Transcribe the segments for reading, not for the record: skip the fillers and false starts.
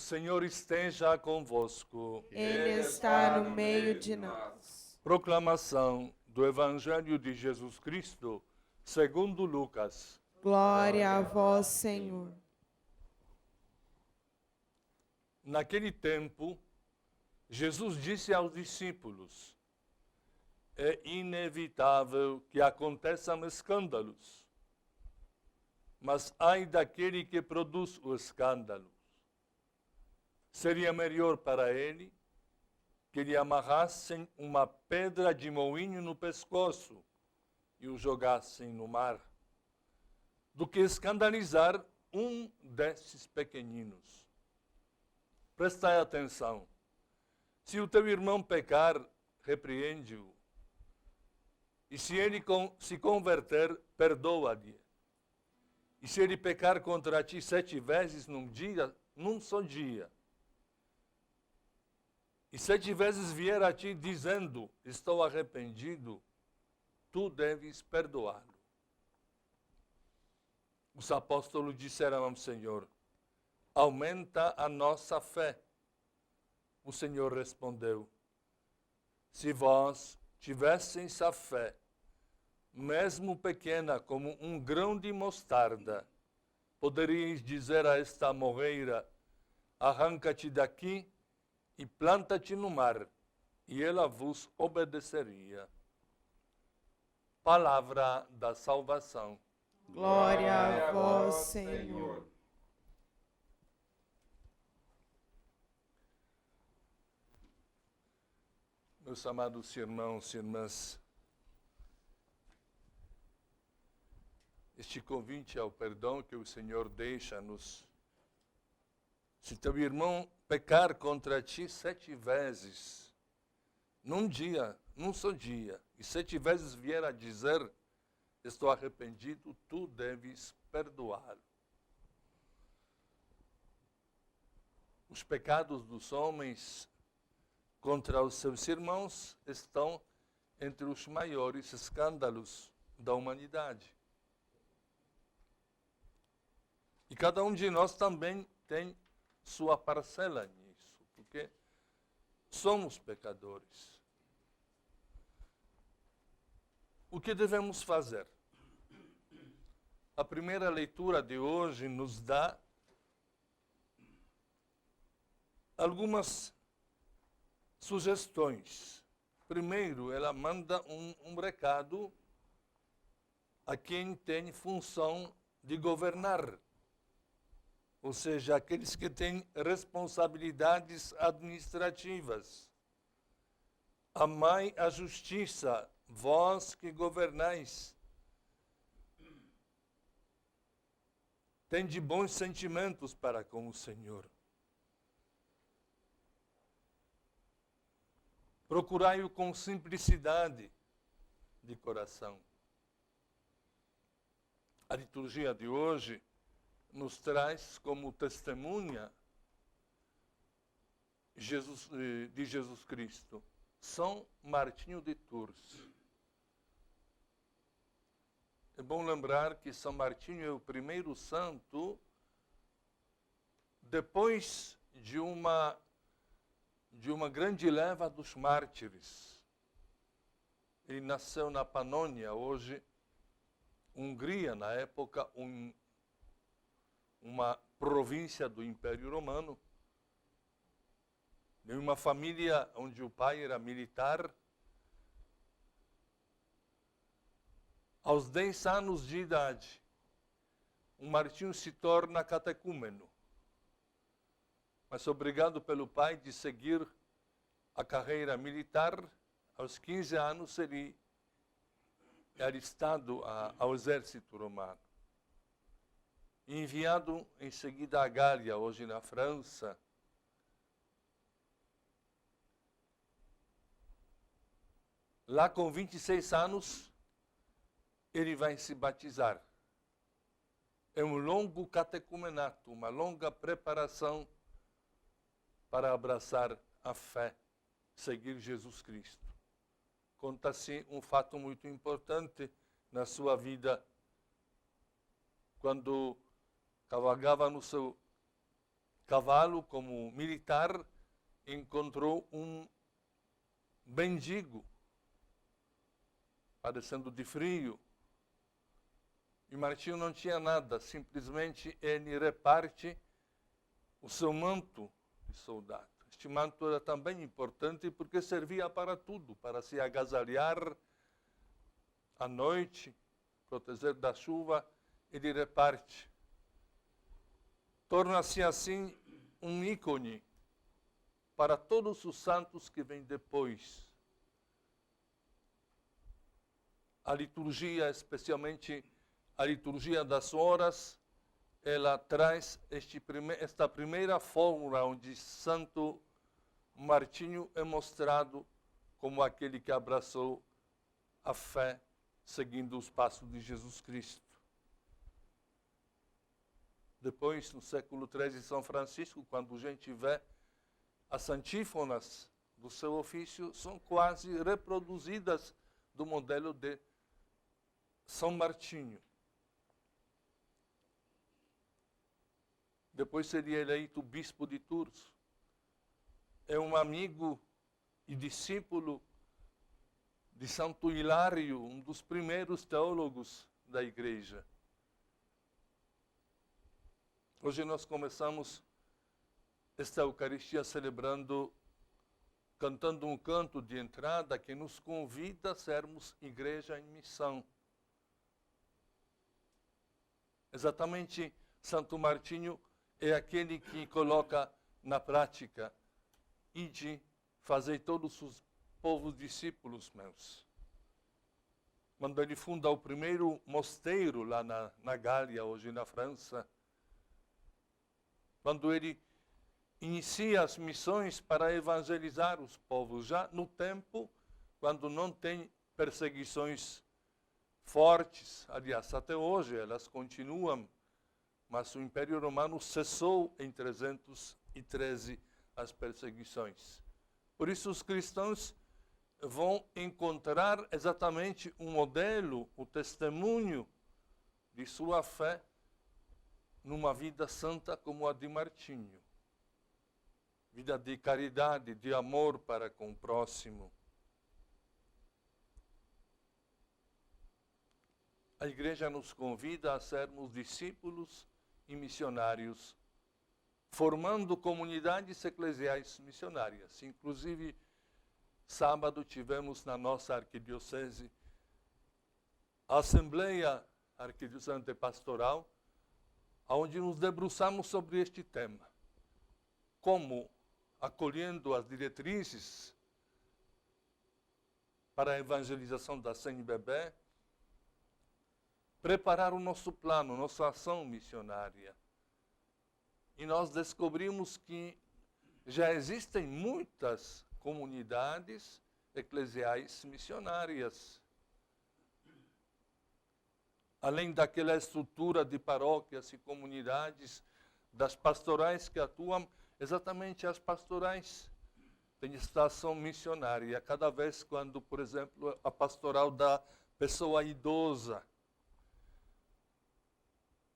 Senhor esteja convosco. Ele está no meio de nós. Proclamação do Evangelho de Jesus Cristo, segundo Lucas. Glória a vós, Senhor. Naquele tempo, Jesus disse aos discípulos: é inevitável que aconteçam escândalos, mas ai daquele que produz o escândalo. Seria melhor para ele que lhe amarrassem uma pedra de moinho no pescoço e o jogassem no mar, do que escandalizar um desses pequeninos. Prestai atenção. Se o teu irmão pecar, repreende-o. E se ele se converter, perdoa-lhe. E se ele pecar contra ti 7 vezes num só dia, e 7 vezes vier a ti dizendo, estou arrependido, tu deves perdoá-lo. Os apóstolos disseram ao Senhor: aumenta a nossa fé. O Senhor respondeu: se vós tivesseis a fé, mesmo pequena como um grão de mostarda, poderíeis dizer a esta moreira: arranca-te daqui e planta-te no mar, e ela vos obedeceria. Palavra da salvação. Glória a vós, Senhor. Meus amados irmãos e irmãs, este convite ao perdão que o Senhor deixa-nos. Se teu irmão pecar contra ti 7 vezes, num só dia, e 7 vezes vier a dizer, estou arrependido, tu deves perdoá-lo. Os pecados dos homens contra os seus irmãos estão entre os maiores escândalos da humanidade. E cada um de nós também tem sua parcela nisso, porque somos pecadores. O que devemos fazer? A primeira leitura de hoje nos dá algumas sugestões. Primeiro, ela manda um recado a quem tem função de governar, ou seja, aqueles que têm responsabilidades administrativas. Amai a justiça, vós que governais. Tende bons sentimentos para com o Senhor. Procurai-o com simplicidade de coração. A liturgia de hoje nos traz como testemunha de Jesus Cristo São Martinho de Tours. É bom lembrar que São Martinho é o primeiro santo depois de uma grande leva dos mártires. Ele nasceu na Panônia, hoje Hungria, na época uma província do Império Romano, de uma família onde o pai era militar. Aos 10 anos de idade, um Martinho se torna catecúmeno, mas obrigado pelo pai de seguir a carreira militar. Aos 15 anos ele é alistado ao exército romano. Enviado em seguida a Gália, hoje na França. Lá com 26 anos, ele vai se batizar. É um longo catecumenato, uma longa preparação para abraçar a fé, seguir Jesus Cristo. Conta-se um fato muito importante na sua vida, quando cavalgava no seu cavalo como militar, encontrou um mendigo, padecendo de frio. E Martinho não tinha nada, simplesmente ele reparte o seu manto de soldado. Este manto era também importante porque servia para tudo, para se agasalhar à noite, proteger da chuva. Ele reparte. Torna-se assim um ícone para todos os santos que vêm depois. A liturgia, especialmente a liturgia das horas, ela traz esta primeira fórmula onde Santo Martinho é mostrado como aquele que abraçou a fé seguindo os passos de Jesus Cristo. Depois, no século XIII, São Francisco, quando a gente vê as antífonas do seu ofício, são quase reproduzidas do modelo de São Martinho. Depois seria eleito bispo de Tours. É um amigo e discípulo de Santo Hilário, um dos primeiros teólogos da igreja. Hoje nós começamos esta Eucaristia celebrando, cantando um canto de entrada que nos convida a sermos igreja em missão. Exatamente, Santo Martinho é aquele que coloca na prática: ide, fazei todos os povos discípulos meus. Quando ele funda o primeiro mosteiro lá na Gália, hoje na França, quando ele inicia as missões para evangelizar os povos, já no tempo quando não tem perseguições fortes, aliás, até hoje elas continuam, mas o Império Romano cessou em 313 as perseguições. Por isso os cristãos vão encontrar exatamente um modelo, o testemunho de sua fé numa vida santa como a de Martinho. Vida de caridade, de amor para com o próximo. A igreja nos convida a sermos discípulos e missionários, formando comunidades eclesiais missionárias. Inclusive, sábado tivemos na nossa arquidiocese a Assembleia Arquidiocesana Pastoral, onde nos debruçamos sobre este tema. Como, acolhendo as diretrizes para a evangelização da CNBB, preparar o nosso plano, nossa ação missionária. E nós descobrimos que já existem muitas comunidades eclesiais missionárias. Além daquela estrutura de paróquias e comunidades, das pastorais que atuam, exatamente as pastorais têm esta ação missionária. Cada vez quando, por exemplo, a pastoral da pessoa idosa,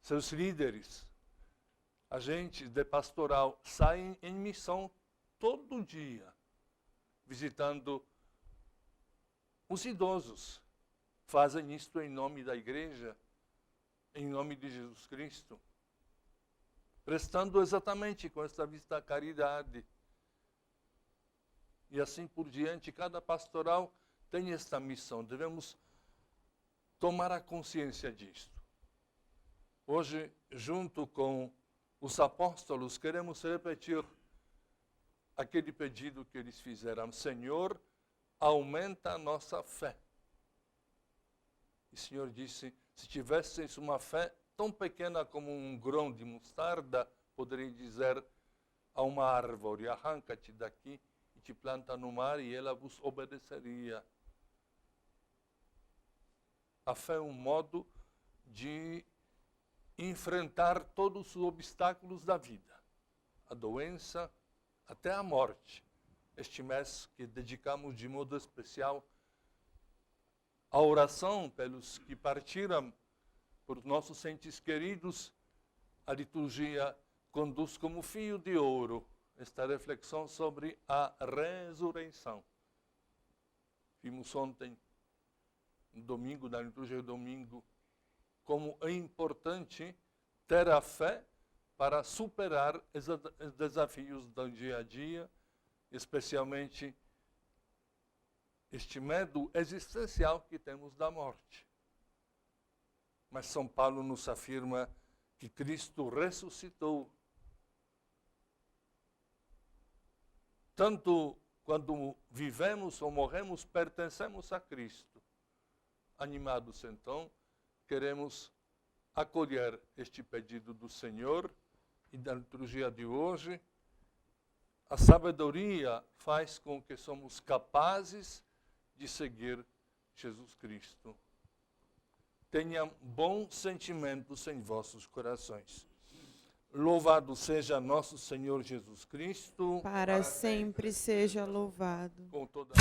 seus líderes, agentes de pastoral, saem em missão todo dia, visitando os idosos. Fazem isto em nome da igreja, em nome de Jesus Cristo, prestando exatamente com esta vista a caridade. E assim por diante, cada pastoral tem esta missão. Devemos tomar a consciência disto. Hoje, junto com os apóstolos, queremos repetir aquele pedido que eles fizeram: Senhor, aumenta a nossa fé. E o Senhor disse: se tivesseis uma fé tão pequena como um grão de mostarda, poderia dizer a uma árvore: arranca-te daqui e te planta no mar, e ela vos obedeceria. A fé é um modo de enfrentar todos os obstáculos da vida, a doença, até a morte. Este mês que dedicamos de modo especial à oração pelos que partiram, por nossos entes queridos, a liturgia conduz como fio de ouro esta reflexão sobre a ressurreição. Vimos ontem, no domingo, na liturgia do domingo, como é importante ter a fé para superar os desafios do dia a dia, especialmente este medo existencial que temos da morte. Mas São Paulo nos afirma que Cristo ressuscitou. Tanto quando vivemos ou morremos, pertencemos a Cristo. Animados, então, queremos acolher este pedido do Senhor e da liturgia de hoje. A sabedoria faz com que somos capazes de seguir Jesus Cristo. Tenham bons sentimentos em vossos corações. Louvado seja nosso Senhor Jesus Cristo. Para sempre seja louvado. Com toda